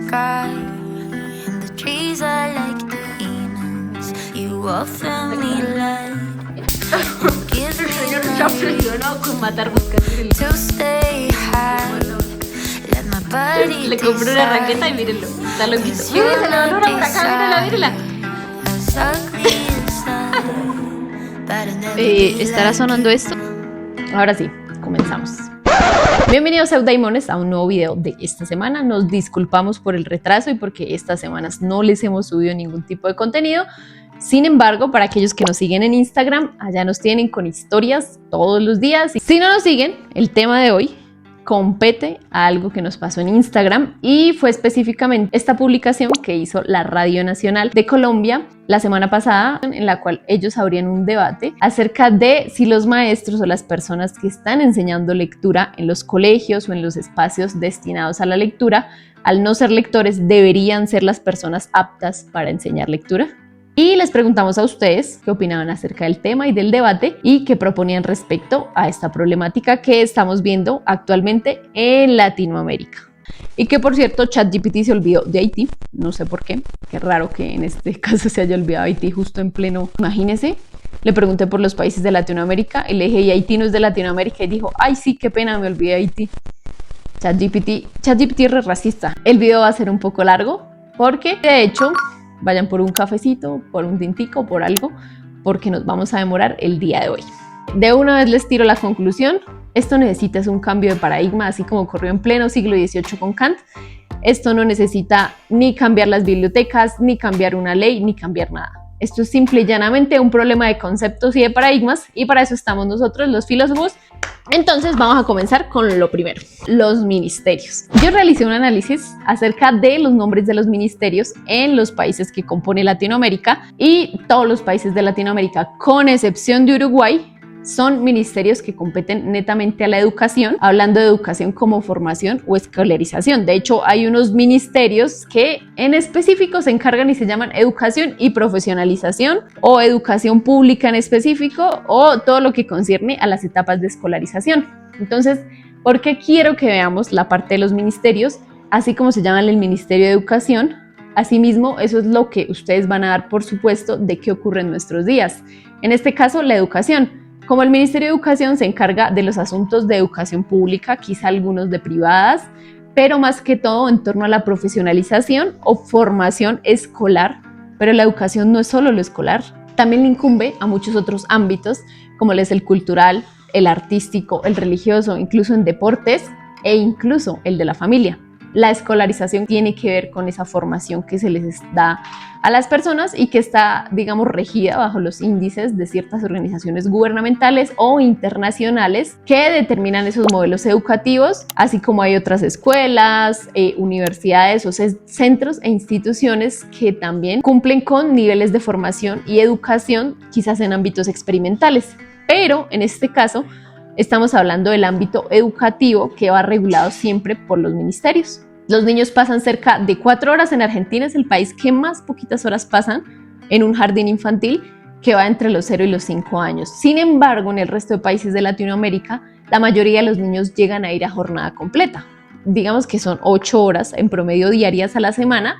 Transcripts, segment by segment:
sky, and the trees are like demons. You offer me light, give me light to stay high. Let my body Le compré una raqueta y mírenlo, está loquito. Miren, se le va por acá, mírela. ¿Estará sonando esto? Ahora sí, comenzamos. Bienvenidos a Eudaimones a un nuevo video de esta semana. Nos disculpamos por el retraso y porque estas semanas no les hemos subido ningún tipo de contenido. Sin embargo, para aquellos que nos siguen en Instagram, allá nos tienen con historias todos los días. Y si no nos siguen, el tema de hoy compete a algo que nos pasó en Instagram y fue específicamente esta publicación que hizo la Radio Nacional de Colombia la semana pasada, en la cual ellos abrían un debate acerca de si los maestros o las personas que están enseñando lectura en los colegios o en los espacios destinados a la lectura, al no ser lectores, deberían ser las personas aptas para enseñar lectura. Y les preguntamos a ustedes qué opinaban acerca del tema y del debate y qué proponían respecto a esta problemática que estamos viendo actualmente en Latinoamérica. Y que por cierto, ChatGPT se olvidó de Haití, no sé por qué, qué raro que en este caso se haya olvidado Haití justo en pleno, imagínense. Le pregunté por los países de Latinoamérica y le dije, ¿y Haití no es de Latinoamérica? Y dijo, ay sí, qué pena, me olvidé de Haití. ChatGPT es re racista. El video va a ser un poco largo porque de hecho vayan por un cafecito, por un tintico, por algo, porque nos vamos a demorar el día de hoy. De una vez les tiro la conclusión. Esto necesita un cambio de paradigma, así como ocurrió en pleno siglo XVIII con Kant. Esto no necesita ni cambiar las bibliotecas, ni cambiar una ley, ni cambiar nada. Esto es simple y llanamente un problema de conceptos y de paradigmas, y para eso estamos nosotros, los filósofos. Entonces vamos a comenzar con lo primero, los ministerios. Yo realicé un análisis acerca de los nombres de los ministerios en los países que compone Latinoamérica, y todos los países de Latinoamérica, con excepción de Uruguay, son ministerios que competen netamente a la educación, hablando de educación como formación o escolarización. De hecho, hay unos ministerios que en específico se encargan y se llaman educación y profesionalización, o educación pública en específico, o todo lo que concierne a las etapas de escolarización. Entonces, ¿por qué quiero que veamos la parte de los ministerios? Así como se llama el Ministerio de Educación, asimismo, eso es lo que ustedes van a dar por supuesto de qué ocurre en nuestros días. En este caso, la educación. Como el Ministerio de Educación se encarga de los asuntos de educación pública, quizá algunos de privadas, pero más que todo en torno a la profesionalización o formación escolar. Pero la educación no es solo lo escolar, también le incumbe a muchos otros ámbitos, como es el cultural, el artístico, el religioso, incluso en deportes e incluso el de la familia. La escolarización tiene que ver con esa formación que se les da a las personas y que está, digamos, regida bajo los índices de ciertas organizaciones gubernamentales o internacionales que determinan esos modelos educativos, así como hay otras escuelas, universidades o centros e instituciones que también cumplen con niveles de formación y educación, quizás en ámbitos experimentales. Pero en este caso estamos hablando del ámbito educativo, que va regulado siempre por los ministerios. Los niños pasan cerca de 4 horas en Argentina, es el país que más poquitas horas pasan en un jardín infantil, que va entre los 0 y los 5 años. Sin embargo, en el resto de países de Latinoamérica, la mayoría de los niños llegan a ir a jornada completa. Digamos que son 8 horas en promedio diarias a la semana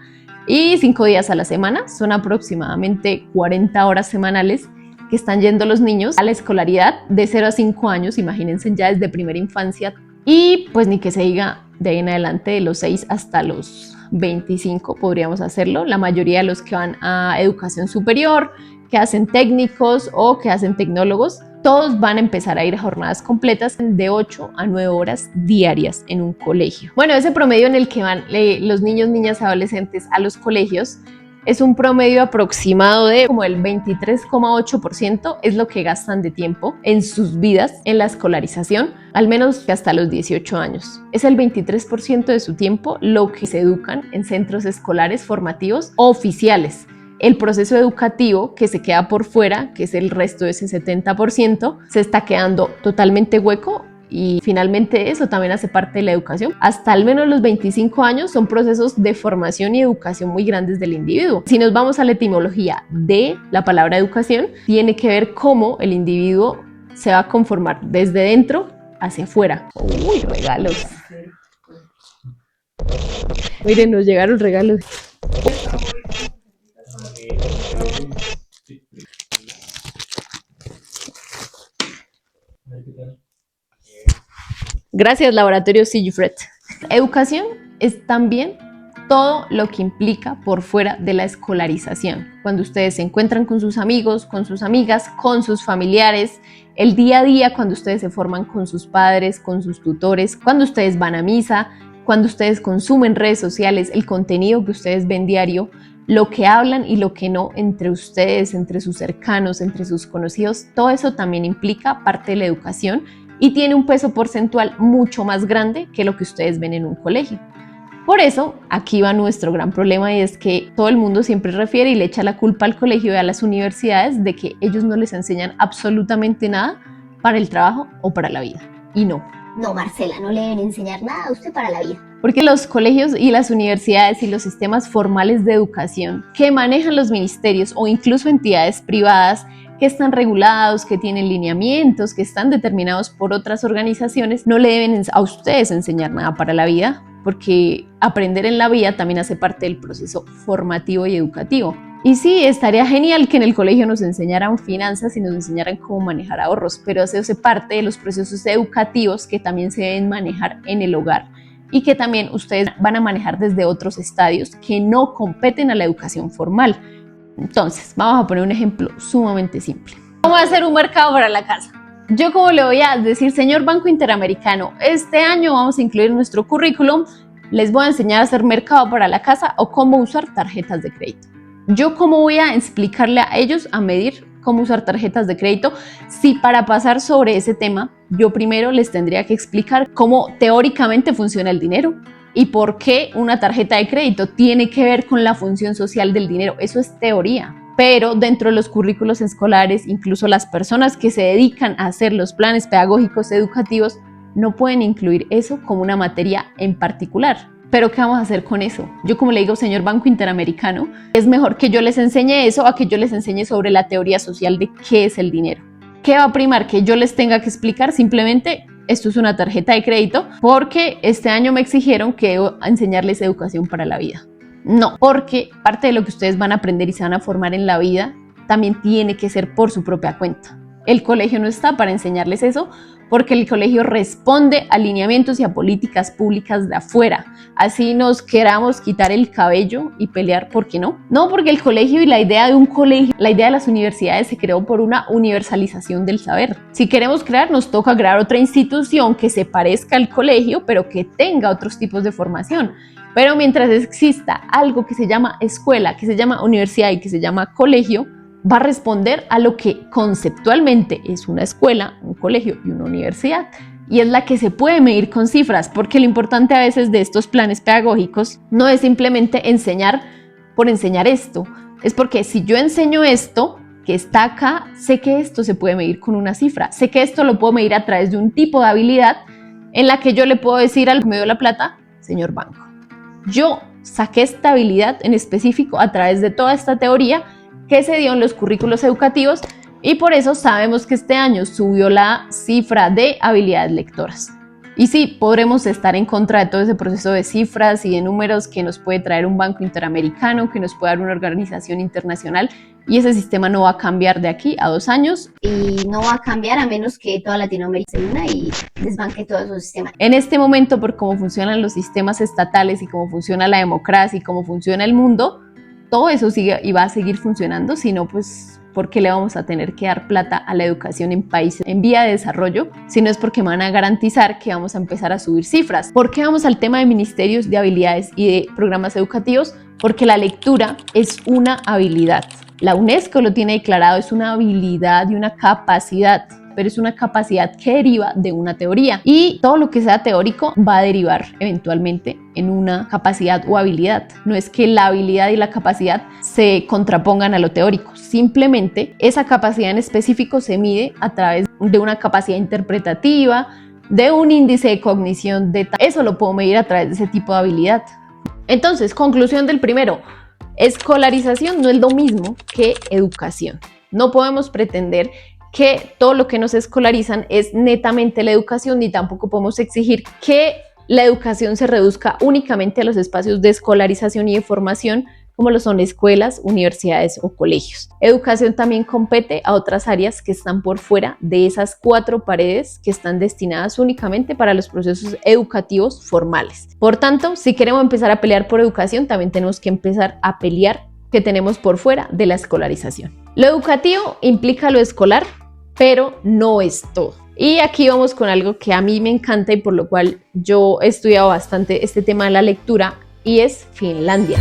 y 5 días a la semana. Son aproximadamente 40 horas semanales que están yendo los niños a la escolaridad de 0 a 5 años, imagínense ya desde primera infancia, y pues ni que se diga de ahí en adelante, de los 6 hasta los 25 podríamos hacerlo. La mayoría de los que van a educación superior, que hacen técnicos o que hacen tecnólogos, todos van a empezar a ir a jornadas completas de 8 a 9 horas diarias en un colegio. Bueno, ese promedio en el que van los niños, niñas, adolescentes a los colegios es un promedio aproximado de como el 23,8% es lo que gastan de tiempo en sus vidas en la escolarización, al menos hasta los 18 años. Es el 23% de su tiempo lo que se educan en centros escolares formativos oficiales. El proceso educativo que se queda por fuera, que es el resto de ese 70%, se está quedando totalmente hueco. Y finalmente eso también hace parte de la educación. Hasta al menos los 25 años son procesos de formación y educación muy grandes del individuo. Si nos vamos a la etimología de la palabra educación, tiene que ver cómo el individuo se va a conformar desde dentro hacia afuera. Uy, regalos. Miren, nos llegaron regalos. Gracias, Laboratorio Sigifred. Educación es también todo lo que implica por fuera de la escolarización. Cuando ustedes se encuentran con sus amigos, con sus amigas, con sus familiares, el día a día, cuando ustedes se forman con sus padres, con sus tutores, cuando ustedes van a misa, cuando ustedes consumen redes sociales, el contenido que ustedes ven diario, lo que hablan y lo que no entre ustedes, entre sus cercanos, entre sus conocidos, todo eso también implica parte de la educación y tiene un peso porcentual mucho más grande que lo que ustedes ven en un colegio. Por eso, aquí va nuestro gran problema y es que todo el mundo siempre refiere y le echa la culpa al colegio y a las universidades de que ellos no les enseñan absolutamente nada para el trabajo o para la vida. Y no. No, Marcela, no le deben enseñar nada a usted para la vida. Porque los colegios y las universidades y los sistemas formales de educación que manejan los ministerios o incluso entidades privadas que están regulados, que tienen lineamientos, que están determinados por otras organizaciones, no le deben a ustedes enseñar nada para la vida, porque aprender en la vida también hace parte del proceso formativo y educativo. Y sí, estaría genial que en el colegio nos enseñaran finanzas y nos enseñaran cómo manejar ahorros, pero eso hace parte de los procesos educativos que también se deben manejar en el hogar y que también ustedes van a manejar desde otros estadios que no competen a la educación formal. Entonces, vamos a poner un ejemplo sumamente simple. ¿Cómo hacer un mercado para la casa? Yo como le voy a decir, señor Banco Interamericano, este año vamos a incluir en nuestro currículum, les voy a enseñar a hacer mercado para la casa o cómo usar tarjetas de crédito. Yo cómo voy a explicarle a ellos a medir cómo usar tarjetas de crédito si para pasar sobre ese tema yo primero les tendría que explicar cómo teóricamente funciona el dinero y por qué una tarjeta de crédito tiene que ver con la función social del dinero. Eso es teoría. Pero dentro de los currículos escolares, incluso las personas que se dedican a hacer los planes pedagógicos educativos no pueden incluir eso como una materia en particular. ¿Pero qué vamos a hacer con eso? Yo como le digo, señor Banco Interamericano, es mejor que yo les enseñe eso a que yo les enseñe sobre la teoría social de qué es el dinero. ¿Qué va a primar? Que yo les tenga que explicar simplemente esto es una tarjeta de crédito porque este año me exigieron que debo enseñarles educación para la vida. No, porque parte de lo que ustedes van a aprender y se van a formar en la vida también tiene que ser por su propia cuenta. El colegio no está para enseñarles eso porque el colegio responde a lineamientos y a políticas públicas de afuera. Así nos queramos quitar el cabello y pelear, ¿por qué no? No, porque el colegio y la idea de un colegio, la idea de las universidades se creó por una universalización del saber. Si queremos crear, nos toca crear otra institución que se parezca al colegio, pero que tenga otros tipos de formación. Pero mientras exista algo que se llama escuela, que se llama universidad y que se llama colegio, va a responder a lo que conceptualmente es una escuela, un colegio y una universidad. Y es la que se puede medir con cifras, porque lo importante a veces de estos planes pedagógicos no es simplemente enseñar por enseñar esto. Es porque si yo enseño esto que está acá, sé que esto se puede medir con una cifra. Sé que esto lo puedo medir a través de un tipo de habilidad en la que yo le puedo decir al que me dio la plata, señor banco, yo saqué esta habilidad en específico a través de toda esta teoría que se dio en los currículos educativos y por eso sabemos que este año subió la cifra de habilidades lectoras. Y sí, podremos estar en contra de todo ese proceso de cifras y de números que nos puede traer un banco interamericano, que nos puede dar una organización internacional y ese sistema no va a cambiar de aquí a 2 años. Y no va a cambiar a menos que toda Latinoamérica se una y desbanque todos esos sistemas. En este momento, por cómo funcionan los sistemas estatales y cómo funciona la democracia y cómo funciona el mundo, todo eso sigue y va a seguir funcionando, si no, pues, ¿por qué le vamos a tener que dar plata a la educación en países en vía de desarrollo? Si no es porque van a garantizar que vamos a empezar a subir cifras. ¿Por qué vamos al tema de ministerios de habilidades y de programas educativos? Porque la lectura es una habilidad. La UNESCO lo tiene declarado, es una habilidad y una capacidad, pero es una capacidad que deriva de una teoría y todo lo que sea teórico va a derivar eventualmente en una capacidad o habilidad. No es que la habilidad y la capacidad se contrapongan a lo teórico, simplemente esa capacidad en específico se mide a través de una capacidad interpretativa, de un índice de cognición, eso lo puedo medir a través de ese tipo de habilidad. Entonces, conclusión del primero, escolarización no es lo mismo que educación. No podemos pretender que todo lo que nos escolarizan es netamente la educación, ni tampoco podemos exigir que la educación se reduzca únicamente a los espacios de escolarización y de formación, como lo son escuelas, universidades o colegios. Educación también compete a otras áreas que están por fuera de esas 4 paredes que están destinadas únicamente para los procesos educativos formales. Por tanto, si queremos empezar a pelear por educación, también tenemos que empezar a pelear que tenemos por fuera de la escolarización. Lo educativo implica lo escolar, pero no es todo. Y aquí vamos con algo que a mí me encanta y por lo cual yo he estudiado bastante este tema de la lectura, y es Finlandia.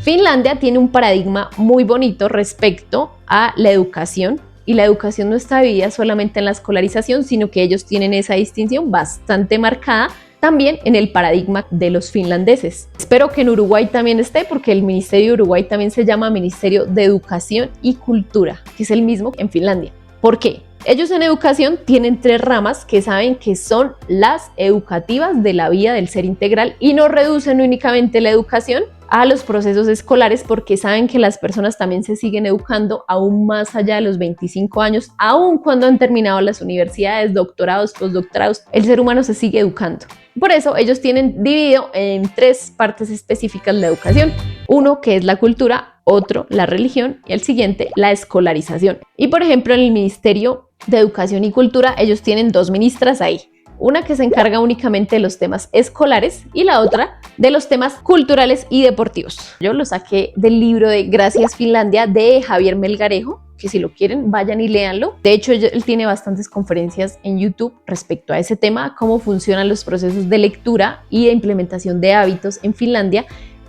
Finlandia tiene un paradigma muy bonito respecto a la educación, y la educación no está dividida solamente en la escolarización, sino que ellos tienen esa distinción bastante marcada también en el paradigma de los finlandeses. Espero que en Uruguay también esté, porque el Ministerio de Uruguay también se llama Ministerio de Educación y Cultura, que es el mismo en Finlandia. ¿Por qué? Ellos en educación tienen 3 ramas que saben que son las educativas de la vida del ser integral y no reducen únicamente la educación a los procesos escolares, porque saben que las personas también se siguen educando aún más allá de los 25 años, aún cuando han terminado las universidades, doctorados, postdoctorados, el ser humano se sigue educando. Por eso ellos tienen dividido en 3 partes específicas la educación. Uno que es la cultura, otro la religión y el siguiente la escolarización. Y por ejemplo en el Ministerio de Educación y Cultura ellos tienen 2 ministras ahí. Una que se encarga únicamente de los temas escolares y la otra de los temas culturales y deportivos. Yo lo saqué del libro de Gracias Finlandia de Javier Melgarejo, que si lo quieren vayan y léanlo. De hecho, él tiene bastantes conferencias en YouTube respecto a ese tema, cómo funcionan los procesos de lectura y de implementación de hábitos en Finlandia,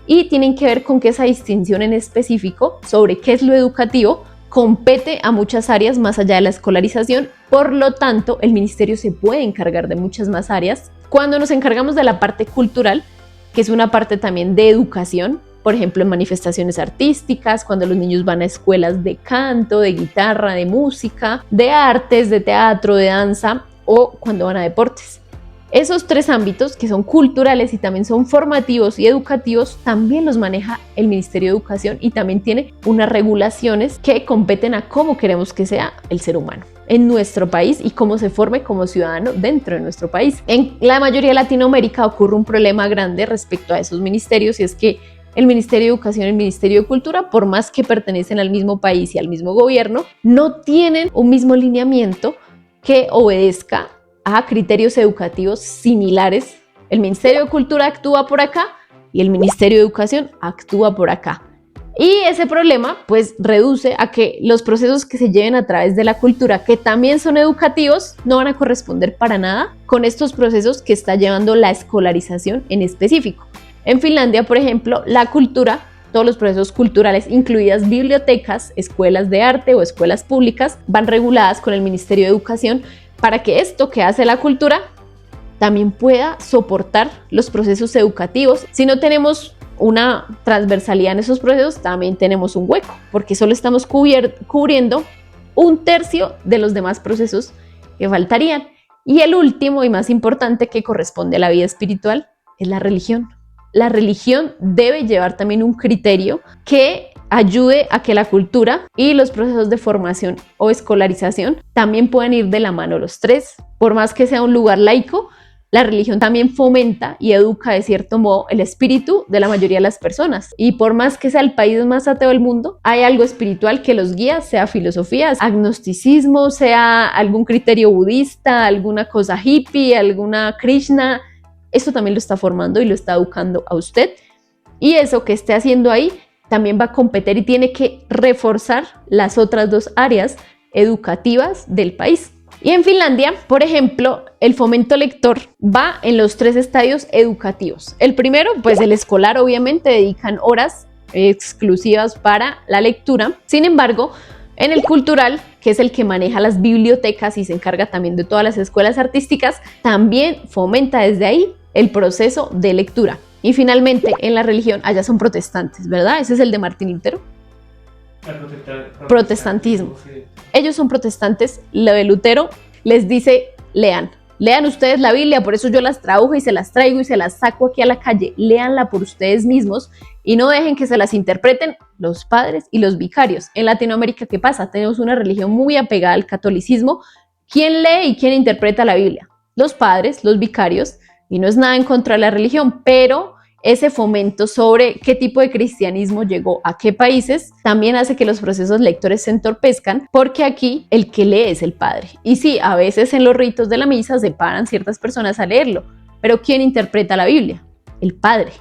y tienen que ver con que esa distinción en específico sobre qué es lo educativo compete a muchas áreas más allá de la escolarización. Por lo tanto, el ministerio se puede encargar de muchas más áreas. Cuando nos encargamos de la parte cultural, que es una parte también de educación, por ejemplo, en manifestaciones artísticas, cuando los niños van a escuelas de canto, de guitarra, de música, de artes, de teatro, de danza, o cuando van a deportes. Esos 3 ámbitos, que son culturales y también son formativos y educativos, también los maneja el Ministerio de Educación, y también tiene unas regulaciones que competen a cómo queremos que sea el ser humano en nuestro país y cómo se forme como ciudadano dentro de nuestro país. En la mayoría de Latinoamérica ocurre un problema grande respecto a esos ministerios, y es que el Ministerio de Educación y el Ministerio de Cultura, por más que pertenecen al mismo país y al mismo gobierno, no tienen un mismo lineamiento que obedezca a criterios educativos similares. El Ministerio de Cultura actúa por acá y el Ministerio de Educación actúa por acá. Y ese problema pues reduce a que los procesos que se lleven a través de la cultura, que también son educativos, no van a corresponder para nada con estos procesos que está llevando la escolarización en específico. En Finlandia, por ejemplo, la cultura, todos los procesos culturales, incluidas bibliotecas, escuelas de arte o escuelas públicas, van reguladas con el Ministerio de Educación, para que esto que hace la cultura también pueda soportar los procesos educativos. Si no tenemos una transversalidad en esos procesos, también tenemos un hueco, porque solo estamos cubriendo 1/3 de los demás procesos que faltarían. Y el último y más importante, que corresponde a la vida espiritual, es la religión. La religión debe llevar también un criterio que ayude a que la cultura y los procesos de formación o escolarización también puedan ir de la mano los 3. Por más que sea un lugar laico, la religión también fomenta y educa de cierto modo el espíritu de la mayoría de las personas. Y por más que sea el país más ateo del mundo, hay algo espiritual que los guía, sea filosofía, agnosticismo, sea algún criterio budista, alguna cosa hippie, alguna Krishna. Esto también lo está formando y lo está educando a usted. Y eso que esté haciendo ahí también va a competir y tiene que reforzar las otras 2 áreas educativas del país. Y en Finlandia, por ejemplo, el fomento lector va en los 3 estadios educativos. El primero, pues el escolar, obviamente, dedican horas exclusivas para la lectura. Sin embargo, en el cultural, que es el que maneja las bibliotecas y se encarga también de todas las escuelas artísticas, también fomenta desde ahí el proceso de lectura. Y finalmente, en la religión, allá son protestantes, ¿verdad? Ese es el de Martín Lutero. Protestantismo. Sí. Ellos son protestantes. Lo de Lutero les dice, lean ustedes la Biblia, por eso yo las tradujo y se las traigo y se las saco aquí a la calle. Léanla por ustedes mismos y no dejen que se las interpreten los padres y los vicarios. En Latinoamérica, ¿qué pasa? Tenemos una religión muy apegada al catolicismo. ¿Quién lee y quién interpreta la Biblia? Los padres, los vicarios, Y no es nada en contra de la religión, pero ese fomento sobre qué tipo de cristianismo llegó a qué países también hace que los procesos lectores se entorpezcan, porque aquí el que lee es el padre. Y sí, a veces en los ritos de la misa se paran ciertas personas a leerlo, pero ¿quién interpreta la Biblia? El padre.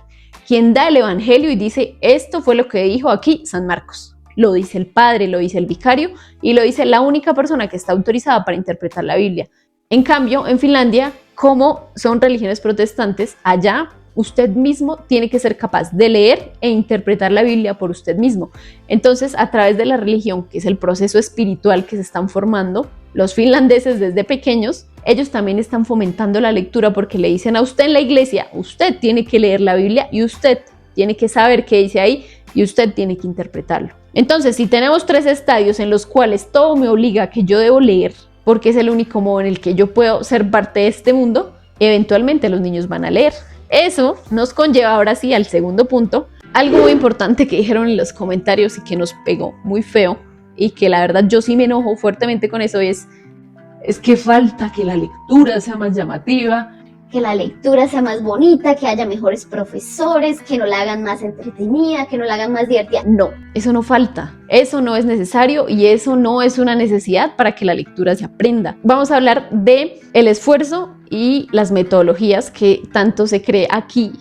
Quien da el evangelio y dice, esto fue lo que dijo aquí San Marcos. Lo dice el padre, lo dice el vicario y lo dice la única persona que está autorizada para interpretar la Biblia. En cambio, en Finlandia, como son religiones protestantes, allá usted mismo tiene que ser capaz de leer e interpretar la Biblia por usted mismo. Entonces, a través de la religión, que es el proceso espiritual que se están formando, los finlandeses desde pequeños, ellos también están fomentando la lectura porque le dicen a usted en la iglesia, usted tiene que leer la Biblia y usted tiene que saber qué dice ahí y usted tiene que interpretarlo. Entonces, si tenemos 3 estadios en los cuales todo me obliga a que yo debo leer, porque es el único modo en el que yo puedo ser parte de este mundo, eventualmente los niños van a leer. Eso nos conlleva ahora sí al segundo punto, algo muy importante que dijeron en los comentarios y que nos pegó muy feo y que la verdad yo sí me enojo fuertemente con eso, es que falta que la lectura sea más llamativa, Que la lectura sea más bonita, que haya mejores profesores, que no la hagan más entretenida, que no la hagan más divertida. No, eso no falta, eso no es necesario y eso no es una necesidad para que la lectura se aprenda. Vamos a hablar de el esfuerzo y las metodologías que tanto se cree aquí,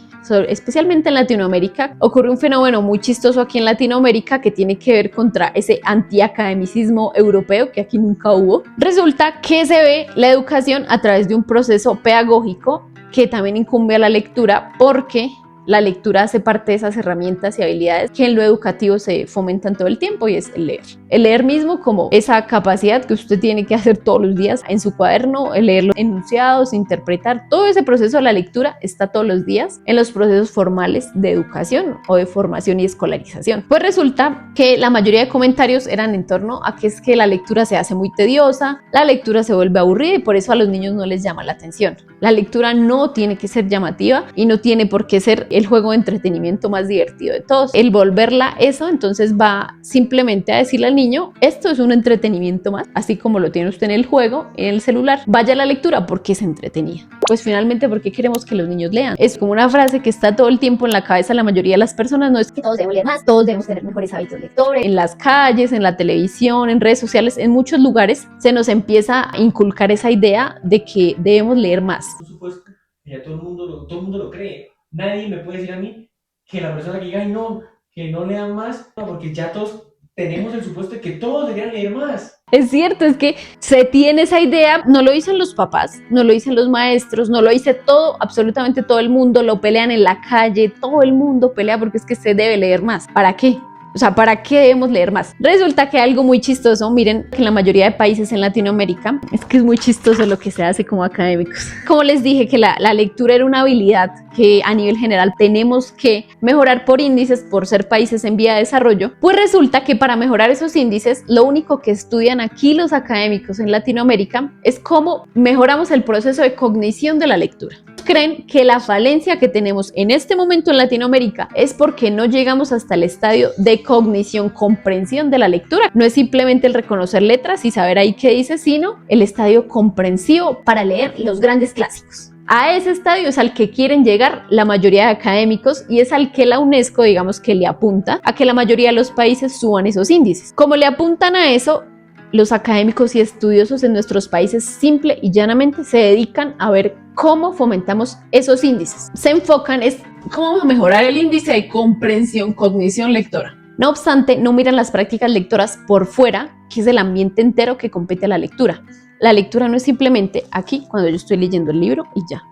especialmente en Latinoamérica. Ocurre un fenómeno muy chistoso aquí en Latinoamérica que tiene que ver contra ese antiacademicismo europeo que aquí nunca hubo. Resulta que se ve la educación a través de un proceso pedagógico que también incumbe a la lectura, porque la lectura hace parte de esas herramientas y habilidades que en lo educativo se fomentan todo el tiempo, y es el leer. El leer mismo como esa capacidad que usted tiene que hacer todos los días en su cuaderno, el leer los enunciados, interpretar, todo ese proceso de la lectura está todos los días en los procesos formales de educación o de formación y escolarización. Pues resulta que la mayoría de comentarios eran en torno a que es que la lectura se hace muy tediosa, la lectura se vuelve aburrida y por eso a los niños no les llama la atención. La lectura no tiene que ser llamativa y no tiene por qué ser el juego de entretenimiento más divertido de todos. El volverla eso, entonces va simplemente a decirle al niño, esto es un entretenimiento más, así como lo tiene usted en el juego, en el celular, vaya a la lectura porque es entretenida. Pues finalmente, ¿por qué queremos que los niños lean? Es como una frase que está todo el tiempo en la cabeza de la mayoría de las personas, no es Que todos debemos leer más, todos debemos tener mejores hábitos lectores. en las calles, en la televisión, en redes sociales, en muchos lugares se nos empieza a inculcar esa idea de que debemos leer más. Por supuesto, que ya todo el mundo lo cree. Nadie me puede decir a mí que la persona que diga, ay no, que no lean más, porque ya todos tenemos el supuesto de que todos deberían leer más. Es cierto, es que se tiene esa idea, no lo dicen los papás, no lo dicen los maestros, no lo dice todo, absolutamente todo el mundo, lo pelean en la calle, todo el mundo pelea porque es que se debe leer más. ¿Para qué? O sea, ¿para qué debemos leer más? Resulta que algo muy chistoso, miren, que en la mayoría de países en Latinoamérica, es que es muy chistoso lo que se hace como académicos. Como les dije, que la lectura era una habilidad que a nivel general tenemos que mejorar por índices por ser países en vía de desarrollo, pues resulta que para mejorar esos índices, lo único que estudian aquí los académicos en Latinoamérica es cómo mejoramos el proceso de cognición de la lectura. Creen que la falencia que tenemos en este momento en Latinoamérica es porque no llegamos hasta el estadio de cognición, comprensión de la lectura. No es simplemente el reconocer letras y saber ahí qué dice, sino el estadio comprensivo Para leer los grandes clásicos. A ese estadio es al que quieren llegar la mayoría de académicos y es al que la UNESCO, digamos, que le apunta a que la mayoría de los países suban esos índices. Como le apuntan a eso, los académicos y estudiosos en nuestros países simple y llanamente se dedican a ver cómo fomentamos esos índices. Se enfocan en cómo mejorar el índice de comprensión, cognición lectora. No obstante, no miran las prácticas lectoras por fuera, que es el ambiente entero que compete a la lectura. La lectura no es simplemente aquí, cuando yo estoy leyendo el libro y ya.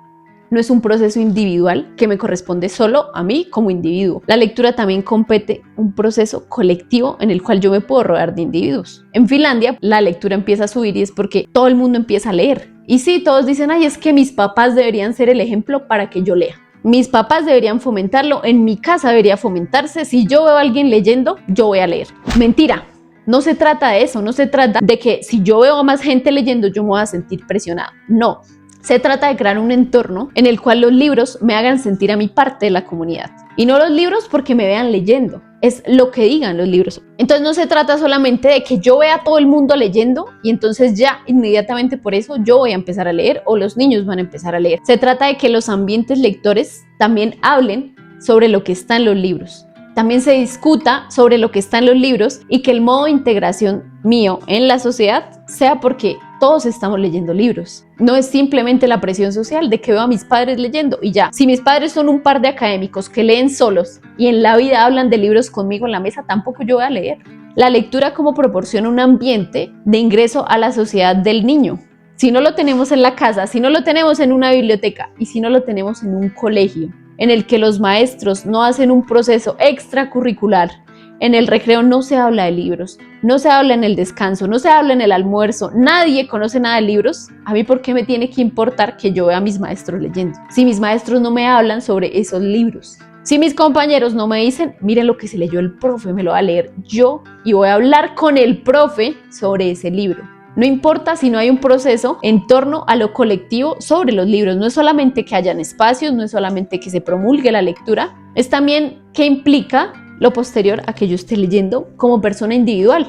No es un proceso individual que me corresponde solo a mí como individuo. La lectura también compete un proceso colectivo en el cual yo me puedo rodear de individuos. En Finlandia, la lectura empieza a subir y es porque todo el mundo empieza a leer. Y sí, todos dicen, ay, es que mis papás deberían ser el ejemplo para que yo lea. Mis papás deberían fomentarlo, en mi casa debería fomentarse. Si yo veo a alguien leyendo, yo voy a leer. Mentira. No se trata de eso, no se trata de que si yo veo a más gente leyendo, yo me voy a sentir presionada. No. Se trata de crear un entorno en el cual los libros me hagan sentir a mí parte de la comunidad. Y no los libros porque me vean leyendo, es lo que digan los libros. Entonces no se trata solamente de que yo vea a todo el mundo leyendo y entonces ya inmediatamente por eso yo voy a empezar a leer o los niños van a empezar a leer. Se trata de que los ambientes lectores también hablen sobre lo que está en los libros. También se discuta sobre lo que está en los libros y que el modo de integración mío en la sociedad sea porque todos estamos leyendo libros. No es simplemente la presión social de que veo a mis padres leyendo y ya. Si mis padres son un par de académicos que leen solos y en la vida hablan de libros conmigo en la mesa, tampoco yo voy a leer. La lectura como proporciona un ambiente de ingreso a la sociedad del niño. Si no lo tenemos en la casa, si no lo tenemos en una biblioteca y si no lo tenemos en un colegio, en el que los maestros no hacen un proceso extracurricular, en el recreo no se habla de libros, no se habla en el descanso, no se habla en el almuerzo, nadie conoce nada de libros, ¿a mí por qué me tiene que importar que yo vea a mis maestros leyendo? Si mis maestros no me hablan sobre esos libros, si mis compañeros no me dicen, miren lo que se leyó el profe, me lo va a leer yo y voy a hablar con el profe sobre ese libro. No importa si no hay un proceso en torno a lo colectivo sobre los libros. No es solamente que hayan espacios, no es solamente que se promulgue la lectura, es también que implica lo posterior a que yo esté leyendo como persona individual.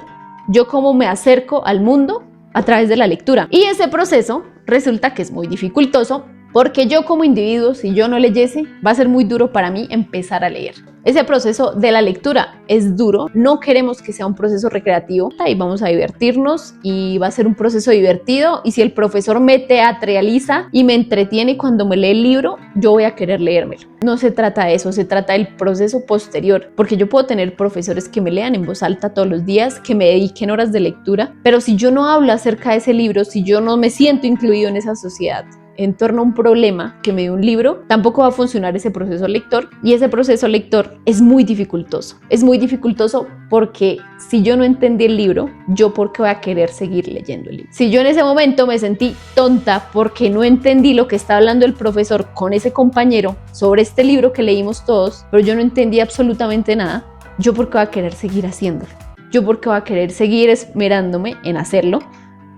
Yo cómo me acerco al mundo a través de la lectura. Y ese proceso resulta que es muy dificultoso porque yo como individuo, si yo no leyese, va a ser muy duro para mí empezar a leer. Ese proceso de la lectura es duro, no queremos que sea un proceso recreativo, ahí vamos a divertirnos y va a ser un proceso divertido y si el profesor me teatraliza y me entretiene cuando me lee el libro, yo voy a querer leérmelo. No se trata de eso, se trata del proceso posterior, porque yo puedo tener profesores que me lean en voz alta todos los días, que me dediquen horas de lectura, pero si yo no hablo acerca de ese libro, si yo no me siento incluido en esa sociedad, en torno a un problema que me dio un libro, tampoco va a funcionar ese proceso lector y ese proceso lector es muy dificultoso. Es muy dificultoso porque si yo no entendí el libro, ¿yo por qué voy a querer seguir leyendo el libro? Si yo en ese momento me sentí tonta porque no entendí lo que está hablando el profesor con ese compañero sobre este libro que leímos todos, pero yo no entendí absolutamente nada, ¿yo por qué voy a querer seguir haciéndolo? ¿Yo por qué voy a querer seguir esmerándome en hacerlo?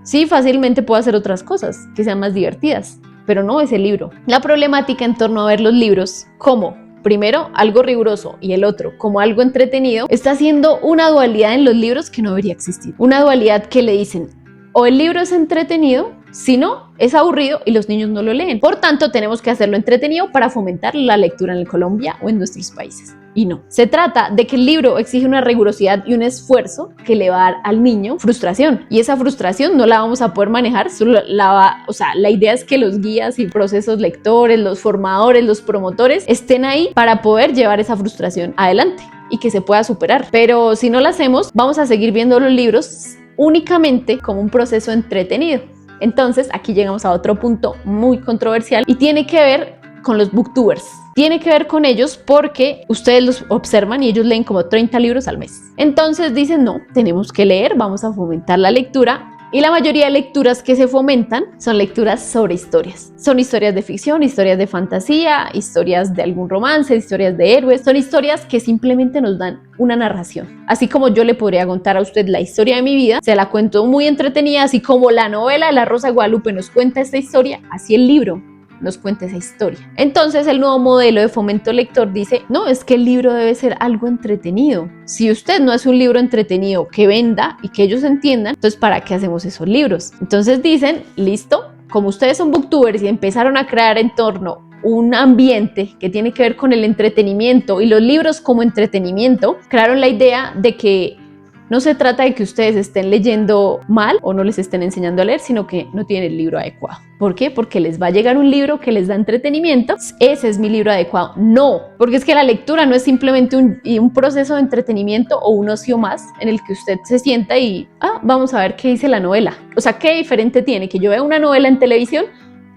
Sí, fácilmente puedo hacer otras cosas que sean más divertidas, pero no ese libro. La problemática en torno a ver los libros como, primero, algo riguroso y el otro como algo entretenido, está haciendo una dualidad en los libros que no debería existir. Una dualidad que le dicen, o el libro es entretenido, si no, es aburrido y los niños no lo leen. Por tanto, tenemos que hacerlo entretenido para fomentar la lectura en Colombia o en nuestros países. Y no, se trata de que el libro exige una rigurosidad y un esfuerzo que le va a dar al niño frustración y esa frustración no la vamos a poder manejar, solo la idea es que los guías y procesos lectores, los formadores, los promotores estén ahí para poder llevar esa frustración adelante y que se pueda superar, pero si no lo hacemos vamos a seguir viendo los libros únicamente como un proceso entretenido. Entonces aquí llegamos a otro punto muy controversial y tiene que ver con los booktubers. Tiene que ver con ellos porque ustedes los observan y ellos leen como 30 libros al mes. Entonces dicen, no, tenemos que leer, vamos a fomentar la lectura. Y la mayoría de lecturas que se fomentan son lecturas sobre historias. Son historias de ficción, historias de fantasía, historias de algún romance, historias de héroes. Son historias que simplemente nos dan una narración. Así como yo le podría contar a usted la historia de mi vida, se la cuento muy entretenida, así como la novela de La Rosa de Guadalupe nos cuenta esta historia, así el libro nos cuenta esa historia. Entonces el nuevo modelo de fomento lector dice, no, es que el libro debe ser algo entretenido. Si usted no es un libro entretenido que venda y que ellos entiendan, entonces ¿para qué hacemos esos libros? Entonces dicen, listo, como ustedes son booktubers y empezaron a crear en torno un ambiente que tiene que ver con el entretenimiento y los libros como entretenimiento, crearon la idea de que no se trata de que ustedes estén leyendo mal o no les estén enseñando a leer, sino que no tienen el libro adecuado. ¿Por qué? Porque les va a llegar un libro que les da entretenimiento. Ese es mi libro adecuado. No, porque es que la lectura no es simplemente un proceso de entretenimiento o un ocio más en el que usted se sienta y vamos a ver qué dice la novela. O sea, ¿qué diferente tiene que yo vea una novela en televisión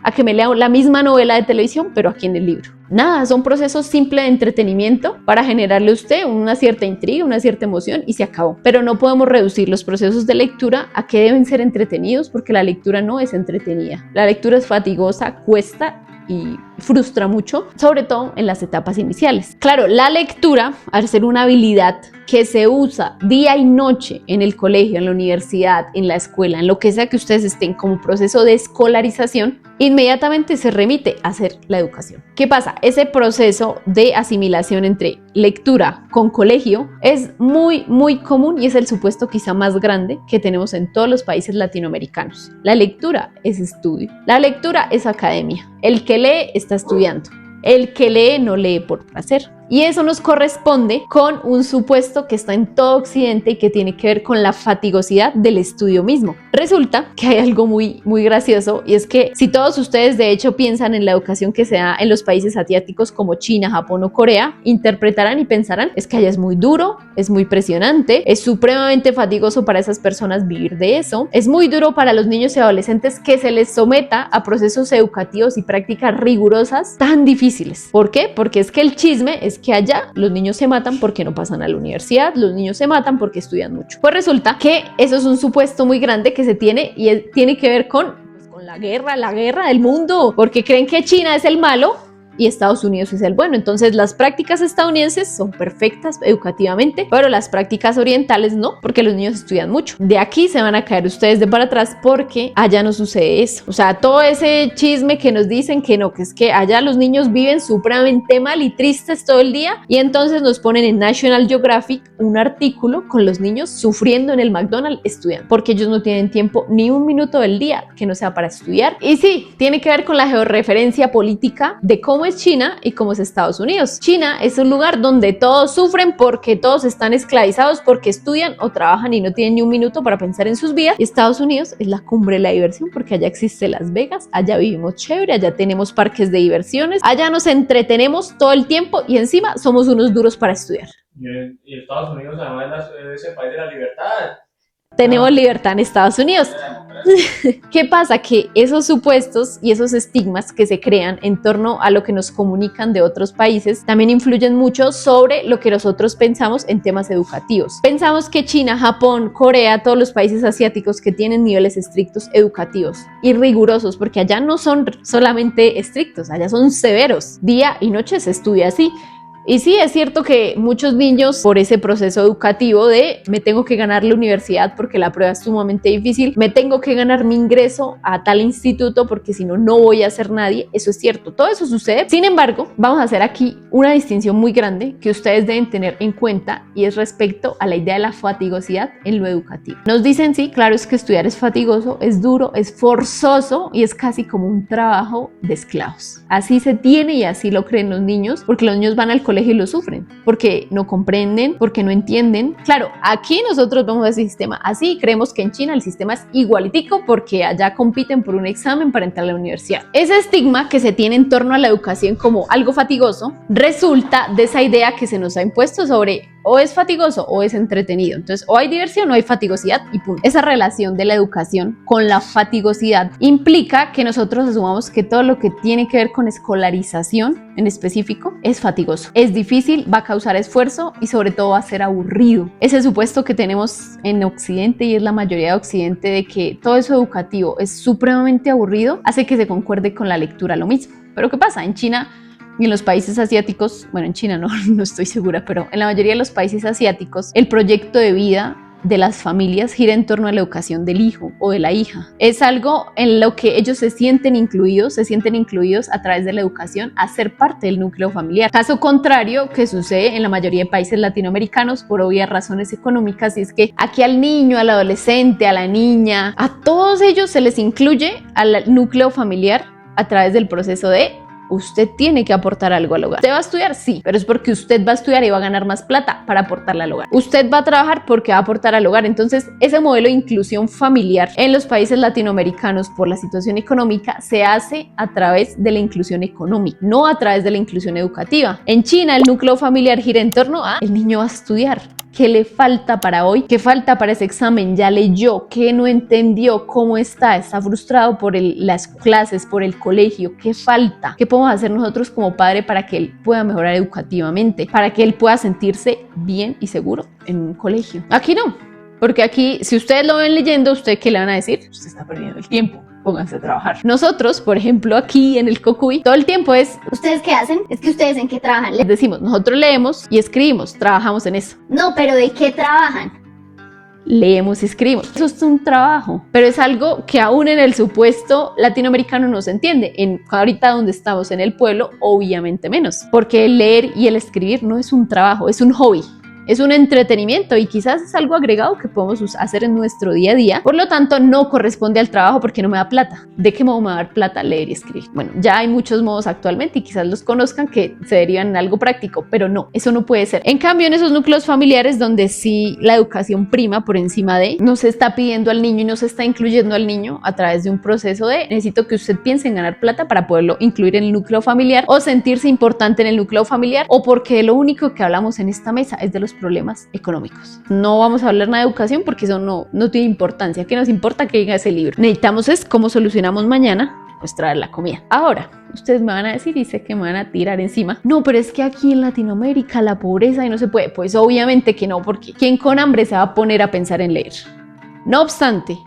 a que me lea la misma novela de televisión, pero aquí en el libro? Nada, son procesos simples de entretenimiento para generarle a usted una cierta intriga, una cierta emoción y se acabó. Pero no podemos reducir los procesos de lectura a que deben ser entretenidos porque la lectura no es entretenida. La lectura es fatigosa, cuesta y frustra mucho, sobre todo en las etapas iniciales. Claro, la lectura, al ser una habilidad que se usa día y noche en el colegio, en la universidad, en la escuela, en lo que sea que ustedes estén como proceso de escolarización, inmediatamente se remite a hacer la educación. ¿Qué pasa? Ese proceso de asimilación entre lectura con colegio es muy común y es el supuesto quizá más grande que tenemos en todos los países latinoamericanos. La lectura es estudio, la lectura es academia. El que lee está estudiando, el que lee no lee por placer. Y eso nos corresponde con un supuesto que está en todo Occidente y que tiene que ver con la fatigosidad del estudio mismo. Resulta que hay algo muy gracioso, y es que si todos ustedes de hecho piensan en la educación que se da en los países asiáticos como China, Japón o Corea, interpretarán y pensarán, es que allá es muy duro, es muy presionante, es supremamente fatigoso para esas personas vivir de eso, es muy duro para los niños y adolescentes que se les someta a procesos educativos y prácticas rigurosas tan difíciles. ¿Por qué? Porque es que el chisme es que allá los niños se matan porque no pasan a la universidad, los niños se matan porque estudian mucho. Pues resulta que eso es un supuesto muy grande que se tiene y tiene que ver con la guerra del mundo, porque creen que China es el malo y Estados Unidos es el bueno. Entonces las prácticas estadounidenses son perfectas educativamente, pero las prácticas orientales no, porque los niños estudian mucho. De aquí se van a caer ustedes de para atrás porque allá no sucede eso. O sea, todo ese chisme que nos dicen que no, que es que allá los niños viven supremamente mal y tristes todo el día, y entonces nos ponen en National Geographic un artículo con los niños sufriendo en el McDonald's estudiando, porque ellos no tienen tiempo ni un minuto del día que no sea para estudiar. Y sí, tiene que ver con la georreferencia política de cómo es China y cómo es Estados Unidos. China es un lugar donde todos sufren porque todos están esclavizados porque estudian o trabajan y no tienen ni un minuto para pensar en sus vidas. Y Estados Unidos es la cumbre de la diversión porque allá existe Las Vegas, allá vivimos chévere, allá tenemos parques de diversiones, allá nos entretenemos todo el tiempo y encima somos unos duros para estudiar. Y Estados Unidos además es el país de la libertad. Tenemos libertad en Estados Unidos. ¿Qué pasa? Que esos supuestos y esos estigmas que se crean en torno a lo que nos comunican de otros países también influyen mucho sobre lo que nosotros pensamos en temas educativos. Pensamos que China, Japón, Corea, todos los países asiáticos que tienen niveles estrictos educativos y rigurosos, porque allá no son solamente estrictos, allá son severos. Día y noche se estudia así. Y sí, es cierto que muchos niños, por ese proceso educativo de me tengo que ganar la universidad porque la prueba es sumamente difícil, me tengo que ganar mi ingreso a tal instituto porque si no, no voy a ser nadie, eso es cierto, todo eso sucede. Sin embargo, vamos a hacer aquí una distinción muy grande que ustedes deben tener en cuenta, y es respecto a la idea de la fatigosidad en lo educativo. Nos dicen, sí, claro, es que estudiar es fatigoso, es duro, es forzoso y es casi como un trabajo de esclavos. Así se tiene y así lo creen los niños, porque los niños van al colegio y lo sufren, porque no comprenden, porque no entienden. Claro, aquí nosotros vemos ese sistema así, creemos que en China el sistema es igualitico porque allá compiten por un examen para entrar a la universidad. Ese estigma que se tiene en torno a la educación como algo fatigoso resulta de esa idea que se nos ha impuesto sobre o es fatigoso o es entretenido. Entonces, o hay diversión o hay fatigosidad y punto. Esa relación de la educación con la fatigosidad implica que nosotros asumamos que todo lo que tiene que ver con escolarización en específico es fatigoso, es difícil, va a causar esfuerzo y sobre todo va a ser aburrido. Ese supuesto que tenemos en Occidente, y es la mayoría de Occidente, de que todo eso educativo es supremamente aburrido, hace que se concuerde con la lectura lo mismo. Pero ¿qué pasa? En China y en los países asiáticos, bueno, en China no estoy segura, pero en la mayoría de los países asiáticos, el proyecto de vida de las familias gira en torno a la educación del hijo o de la hija. Es algo en lo que ellos se sienten incluidos a través de la educación a ser parte del núcleo familiar. Caso contrario que sucede en la mayoría de países latinoamericanos por obvias razones económicas, y es que aquí al niño, al adolescente, a la niña, a todos ellos se les incluye al núcleo familiar a través del proceso de usted tiene que aportar algo al hogar. ¿Usted va a estudiar? Sí, pero es porque usted va a estudiar y va a ganar más plata para aportarle al hogar. Usted va a trabajar porque va a aportar al hogar. Entonces, ese modelo de inclusión familiar en los países latinoamericanos por la situación económica se hace a través de la inclusión económica, no a través de la inclusión educativa. En China, el núcleo familiar gira en torno a el niño va a estudiar. ¿Qué le falta para hoy? ¿Qué falta para ese examen? ¿Ya leyó? ¿Qué no entendió? ¿Cómo está? ¿Está frustrado por las clases, por el colegio? ¿Qué falta? ¿Qué podemos hacer nosotros como padre para que él pueda mejorar educativamente? Para que él pueda sentirse bien y seguro en un colegio. Aquí no. Porque aquí, si ustedes lo ven leyendo, ¿usted qué le van a decir? Usted está perdiendo el tiempo. pónganse a trabajar. Nosotros, por ejemplo, aquí en el Cocuy, todo el tiempo es, ¿Ustedes qué hacen? Es que ustedes en qué trabajan. les decimos, nosotros leemos y escribimos, trabajamos en eso. No, pero ¿de qué trabajan? Leemos y escribimos. Eso es un trabajo, pero es algo que aún en el supuesto latinoamericano no se entiende. Ahorita donde estamos en el pueblo, obviamente menos, porque el leer y el escribir no es un trabajo, es un hobby. Es un entretenimiento y quizás es algo agregado que podemos hacer en nuestro día a día. Por lo tanto, no corresponde al trabajo porque no me da plata. ¿De qué modo me va a dar plata leer y escribir? Bueno, ya hay muchos modos actualmente y quizás los conozcan que se derivan en algo práctico, pero no, eso no puede ser. En cambio, en esos núcleos familiares donde sí la educación prima por encima de, no se está pidiendo al niño y no se está incluyendo al niño a través de un proceso de necesito que usted piense en ganar plata para poderlo incluir en el núcleo familiar o sentirse importante en el núcleo familiar o porque lo único que hablamos en esta mesa es de los problemas económicos. No vamos a hablar nada de educación porque eso no tiene importancia. ¿Qué nos importa que diga ese libro? Necesitamos es cómo solucionamos mañana, pues traer la comida. Ahora, ustedes me van a decir y sé que me van a tirar encima. No, pero es que aquí en Latinoamérica la pobreza y no se puede. Pues obviamente que no, porque ¿quién con hambre se va a poner a pensar en leer? No obstante,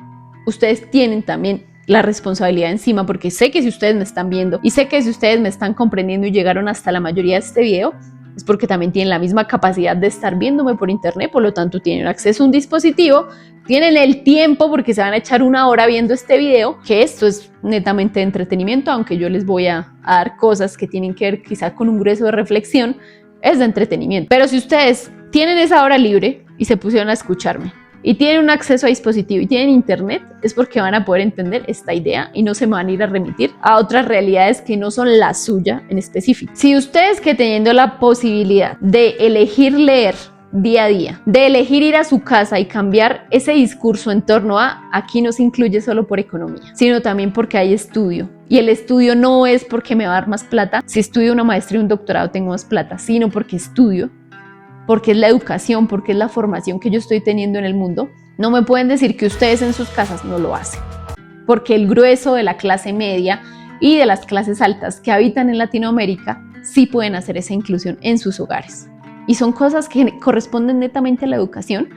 ustedes tienen también la responsabilidad encima porque sé que si ustedes me están viendo y sé que si ustedes me están comprendiendo y llegaron hasta la mayoría de este video, es porque también tienen la misma capacidad de estar viéndome por internet, por lo tanto tienen acceso a un dispositivo, tienen el tiempo porque se van a echar 1 hora viendo este video, que esto es netamente de entretenimiento, aunque yo les voy a dar cosas que tienen que ver quizá con un grueso de reflexión, es de entretenimiento. Pero si ustedes tienen esa hora libre y se pusieron a escucharme, y tienen un acceso a dispositivo y tienen internet, es porque van a poder entender esta idea y no se me van a ir a remitir a otras realidades que no son la suya en específico. Si ustedes que teniendo la posibilidad de elegir leer día a día, de elegir ir a su casa y cambiar ese discurso en torno a aquí no se incluye solo por economía, sino también porque hay estudio. Y el estudio no es porque me va a dar más plata, si estudio una maestría y un doctorado tengo más plata, sino porque estudio, porque es la educación, porque es la formación que yo estoy teniendo en el mundo. No me pueden decir que ustedes en sus casas no lo hacen, porque el grueso de la clase media y de las clases altas que habitan en Latinoamérica sí pueden hacer esa inclusión en sus hogares. Y son cosas que corresponden netamente a la educación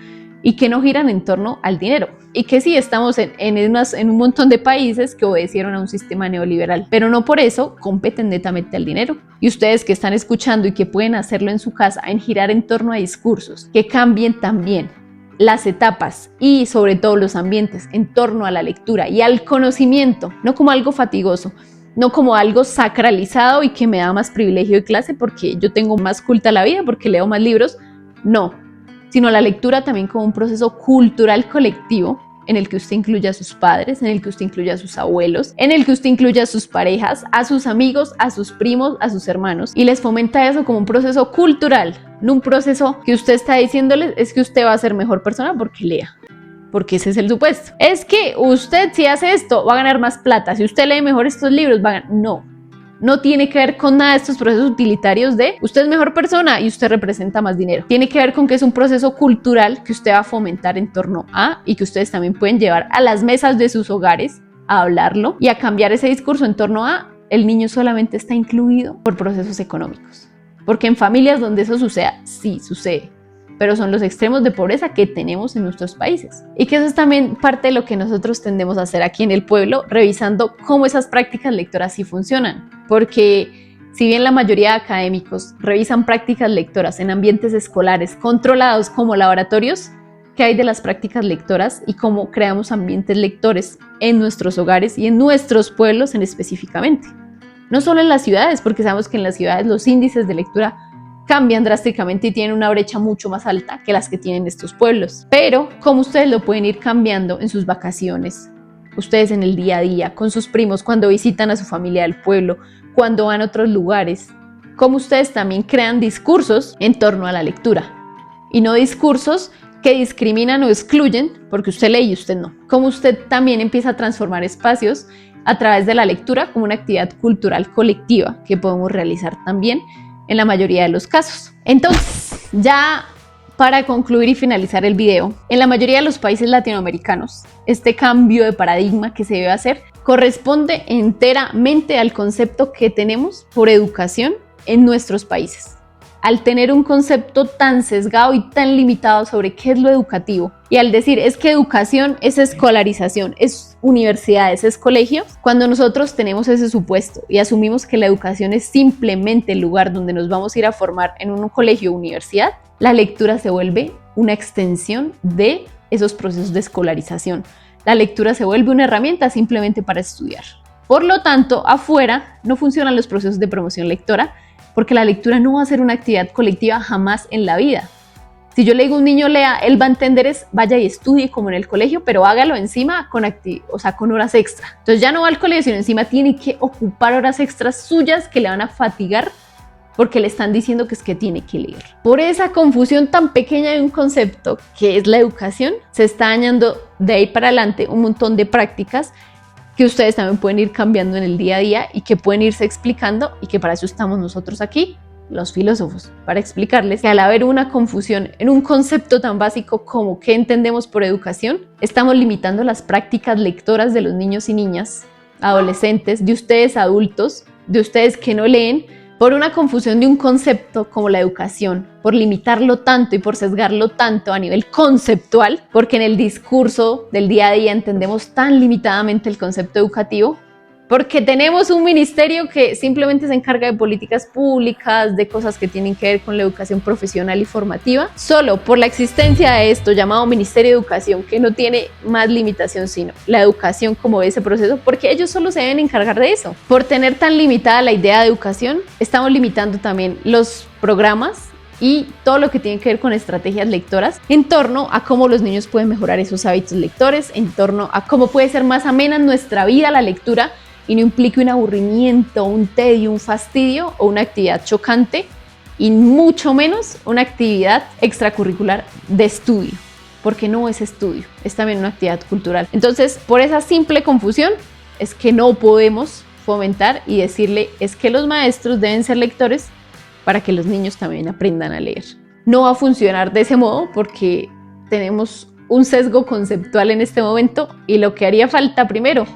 y que no giran en torno al dinero. Y que sí, estamos en un montón de países que obedecieron a un sistema neoliberal, pero no por eso competen netamente al dinero. Y ustedes que están escuchando y que pueden hacerlo en su casa, en girar en torno a discursos que cambien también las etapas y sobre todo los ambientes en torno a la lectura y al conocimiento, no como algo fatigoso, no como algo sacralizado y que me da más privilegio de clase porque yo tengo más culta la vida, porque leo más libros, no, sino la lectura también como un proceso cultural colectivo en el que usted incluya a sus padres, en el que usted incluya a sus abuelos, en el que usted incluya a sus parejas, a sus amigos, a sus primos, a sus hermanos, y les fomenta eso como un proceso cultural, no un proceso que usted está diciéndoles es que usted va a ser mejor persona porque lea. Porque ese es el supuesto. Es que usted si hace esto va a ganar más plata, si usted lee mejor estos libros va a ganar. No tiene que ver con nada de estos procesos utilitarios de usted es mejor persona y usted representa más dinero. Tiene que ver con que es un proceso cultural que usted va a fomentar en torno a y que ustedes también pueden llevar a las mesas de sus hogares a hablarlo y a cambiar ese discurso en torno a el niño solamente está incluido por procesos económicos. Porque en familias donde eso suceda, sí sucede, pero son los extremos de pobreza que tenemos en nuestros países. Y que eso es también parte de lo que nosotros tendemos a hacer aquí en el pueblo, revisando cómo esas prácticas lectoras sí funcionan. Porque si bien la mayoría de académicos revisan prácticas lectoras en ambientes escolares controlados como laboratorios, ¿qué hay de las prácticas lectoras y cómo creamos ambientes lectores en nuestros hogares y en nuestros pueblos específicamente? No solo en las ciudades, porque sabemos que en las ciudades los índices de lectura cambian drásticamente y tienen una brecha mucho más alta que las que tienen estos pueblos. Pero, ¿cómo ustedes lo pueden ir cambiando en sus vacaciones? Ustedes en el día a día, con sus primos, cuando visitan a su familia del pueblo, cuando van a otros lugares. ¿Cómo ustedes también crean discursos en torno a la lectura? Y no discursos que discriminan o excluyen porque usted lee y usted no. ¿Cómo usted también empieza a transformar espacios a través de la lectura como una actividad cultural colectiva que podemos realizar también en la mayoría de los casos? Entonces, ya para concluir y finalizar el video, en la mayoría de los países latinoamericanos, este cambio de paradigma que se debe hacer corresponde enteramente al concepto que tenemos por educación en nuestros países. Al tener un concepto tan sesgado y tan limitado sobre qué es lo educativo, y al decir es que educación es escolarización, es universidades es colegio, cuando nosotros tenemos ese supuesto y asumimos que la educación es simplemente el lugar donde nos vamos a ir a formar en un colegio o universidad, la lectura se vuelve una extensión de esos procesos de escolarización. La lectura se vuelve una herramienta simplemente para estudiar. Por lo tanto, afuera no funcionan los procesos de promoción lectora porque la lectura no va a ser una actividad colectiva jamás en la vida. Si yo le digo a un niño lea, él va a entender es vaya y estudie como en el colegio, pero hágalo encima con horas extra. Entonces ya no va al colegio, sino encima tiene que ocupar horas extras suyas que le van a fatigar porque le están diciendo que es que tiene que leer. Por esa confusión tan pequeña de un concepto que es la educación, se está dañando de ahí para adelante un montón de prácticas que ustedes también pueden ir cambiando en el día a día y que pueden irse explicando, y que para eso estamos nosotros aquí, los filósofos, para explicarles que al haber una confusión en un concepto tan básico como qué entendemos por educación, estamos limitando las prácticas lectoras de los niños y niñas, adolescentes, de ustedes adultos, de ustedes que no leen, por una confusión de un concepto como la educación, por limitarlo tanto y por sesgarlo tanto a nivel conceptual, porque en el discurso del día a día entendemos tan limitadamente el concepto educativo, porque tenemos un ministerio que simplemente se encarga de políticas públicas, de cosas que tienen que ver con la educación profesional y formativa, solo por la existencia de esto llamado Ministerio de Educación, que no tiene más limitación sino la educación como ese proceso, porque ellos solo se deben encargar de eso. Por tener tan limitada la idea de educación, estamos limitando también los programas y todo lo que tiene que ver con estrategias lectoras en torno a cómo los niños pueden mejorar esos hábitos lectores, en torno a cómo puede ser más amena en nuestra vida la lectura y no implique un aburrimiento, un tedio, un fastidio o una actividad chocante, y mucho menos una actividad extracurricular de estudio, porque no es estudio, es también una actividad cultural. Entonces, por esa simple confusión es que no podemos fomentar y decirle es que los maestros deben ser lectores para que los niños también aprendan a leer. No va a funcionar de ese modo porque tenemos un sesgo conceptual en este momento, y lo que haría falta primero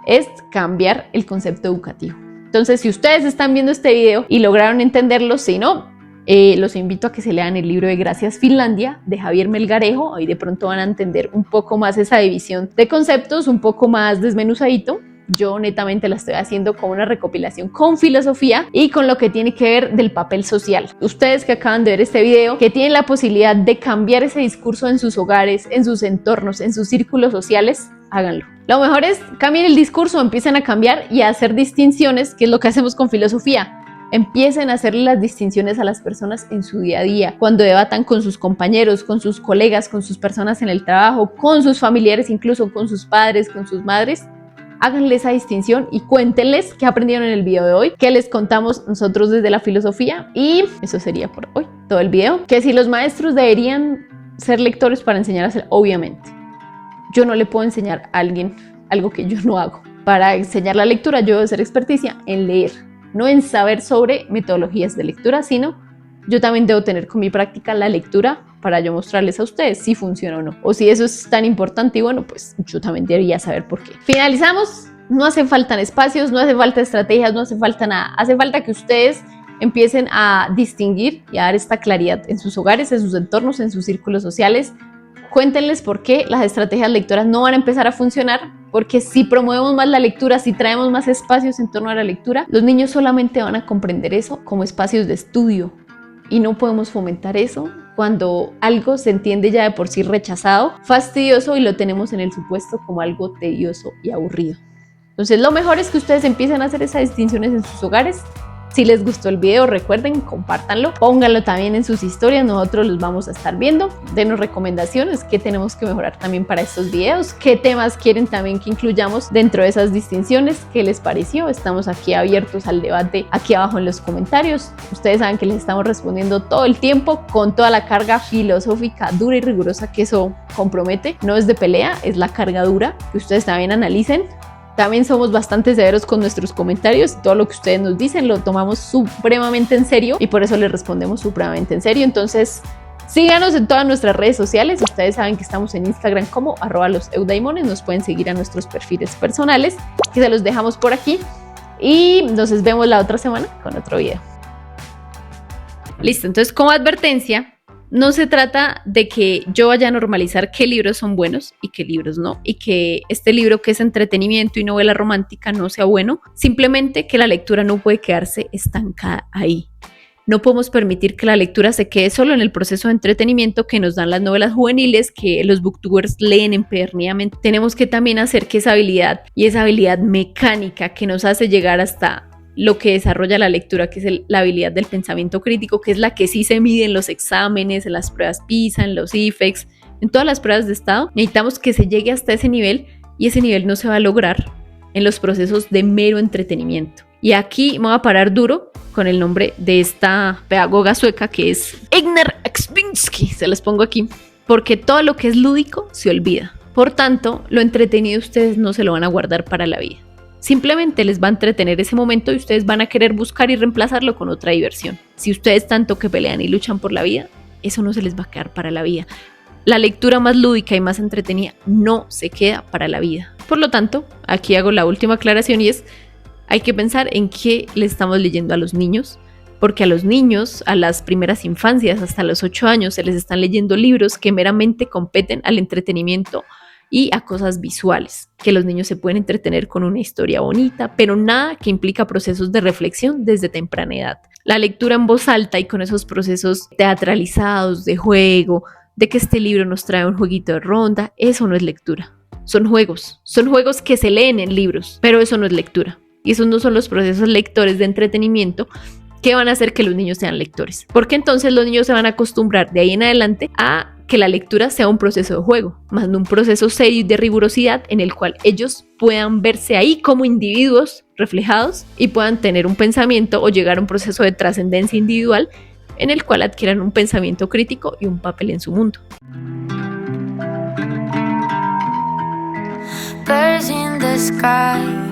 es cambiar el concepto educativo. Entonces, si ustedes están viendo este video y lograron entenderlo, si no, los invito a que se lean el libro de Gracias Finlandia de Javier Melgarejo. Ahí de pronto van a entender un poco más esa división de conceptos, un poco más desmenuzadito. Yo netamente la estoy haciendo con una recopilación con filosofía y con lo que tiene que ver del papel social. Ustedes que acaban de ver este video, que tienen la posibilidad de cambiar ese discurso en sus hogares, en sus entornos, en sus círculos sociales, háganlo. Lo mejor es cambien el discurso, empiecen a cambiar y a hacer distinciones, que es lo que hacemos con filosofía. Empiecen a hacerle las distinciones a las personas en su día a día, cuando debatan con sus compañeros, con sus colegas, con sus personas en el trabajo, con sus familiares, incluso con sus padres, con sus madres. Háganle esa distinción y cuéntenles qué aprendieron en el video de hoy, qué les contamos nosotros desde la filosofía. Y eso sería por hoy, todo el video. Que si los maestros deberían ser lectores para enseñar a hacer, obviamente. Yo no le puedo enseñar a alguien algo que yo no hago. Para enseñar la lectura yo debo ser experticia en leer, no en saber sobre metodologías de lectura, sino yo también debo tener con mi práctica la lectura para yo mostrarles a ustedes si funciona o no. O si eso es tan importante, y bueno, pues yo también debería saber por qué. Finalizamos. No hace falta espacios, no hace falta estrategias, no hace falta nada. Hace falta que ustedes empiecen a distinguir y a dar esta claridad en sus hogares, en sus entornos, en sus círculos sociales. Cuéntenles por qué las estrategias lectoras no van a empezar a funcionar, porque si promovemos más la lectura, si traemos más espacios en torno a la lectura, los niños solamente van a comprender eso como espacios de estudio, y no podemos fomentar eso cuando algo se entiende ya de por sí rechazado, fastidioso, y lo tenemos en el supuesto como algo tedioso y aburrido. Entonces lo mejor es que ustedes empiecen a hacer esas distinciones en sus hogares. Si les gustó el video, recuerden, compártanlo, pónganlo también en sus historias, nosotros los vamos a estar viendo. Denos recomendaciones, qué tenemos que mejorar también para estos videos, qué temas quieren también que incluyamos dentro de esas distinciones, qué les pareció. Estamos aquí abiertos al debate aquí abajo en los comentarios. Ustedes saben que les estamos respondiendo todo el tiempo con toda la carga filosófica dura y rigurosa que eso compromete. No es de pelea, es la carga dura, que ustedes también analicen. También somos bastante severos con nuestros comentarios. Todo lo que ustedes nos dicen lo tomamos supremamente en serio y por eso les respondemos supremamente en serio. Entonces, síganos en todas nuestras redes sociales. Ustedes saben que estamos en Instagram como @loseuddaimones. Nos pueden seguir a nuestros perfiles personales, que se los dejamos por aquí. Y nos vemos la otra semana con otro video. Listo, entonces como advertencia, no se trata de que yo vaya a normalizar qué libros son buenos y qué libros no, y que este libro que es entretenimiento y novela romántica no sea bueno, simplemente que la lectura no puede quedarse estancada ahí. No podemos permitir que la lectura se quede solo en el proceso de entretenimiento que nos dan las novelas juveniles, que los booktubers leen empedernidamente. Tenemos que también hacer que esa habilidad y esa habilidad mecánica que nos hace llegar hasta lo que desarrolla la lectura, que es la habilidad del pensamiento crítico, que es la que sí se mide en los exámenes, en las pruebas PISA, en los IFEX, en todas las pruebas de estado. Necesitamos que se llegue hasta ese nivel y ese nivel no se va a lograr en los procesos de mero entretenimiento. Y aquí me voy a parar duro con el nombre de esta pedagoga sueca que es Ingrid Ekspinsky, se las pongo aquí, porque todo lo que es lúdico se olvida. Por tanto, lo entretenido ustedes no se lo van a guardar para la vida. Simplemente les va a entretener ese momento y ustedes van a querer buscar y reemplazarlo con otra diversión. Si ustedes tanto que pelean y luchan por la vida, eso no se les va a quedar para la vida. La lectura más lúdica y más entretenida no se queda para la vida. Por lo tanto, aquí hago la última aclaración y es: hay que pensar en qué le estamos leyendo a los niños, porque a los niños, a las primeras infancias, hasta los 8 años, se les están leyendo libros que meramente competen al entretenimiento y a cosas visuales, que los niños se pueden entretener con una historia bonita, pero nada que implica procesos de reflexión desde temprana edad. La lectura en voz alta y con esos procesos teatralizados de juego, de que este libro nos trae un jueguito de ronda, eso no es lectura. Son juegos que se leen en libros, pero eso no es lectura. Y esos no son los procesos lectores de entretenimiento que van a hacer que los niños sean lectores. Porque entonces los niños se van a acostumbrar de ahí en adelante a que la lectura sea un proceso de juego, más no un proceso serio y de rigurosidad en el cual ellos puedan verse ahí como individuos reflejados y puedan tener un pensamiento o llegar a un proceso de trascendencia individual en el cual adquieran un pensamiento crítico y un papel en su mundo. Birds in the sky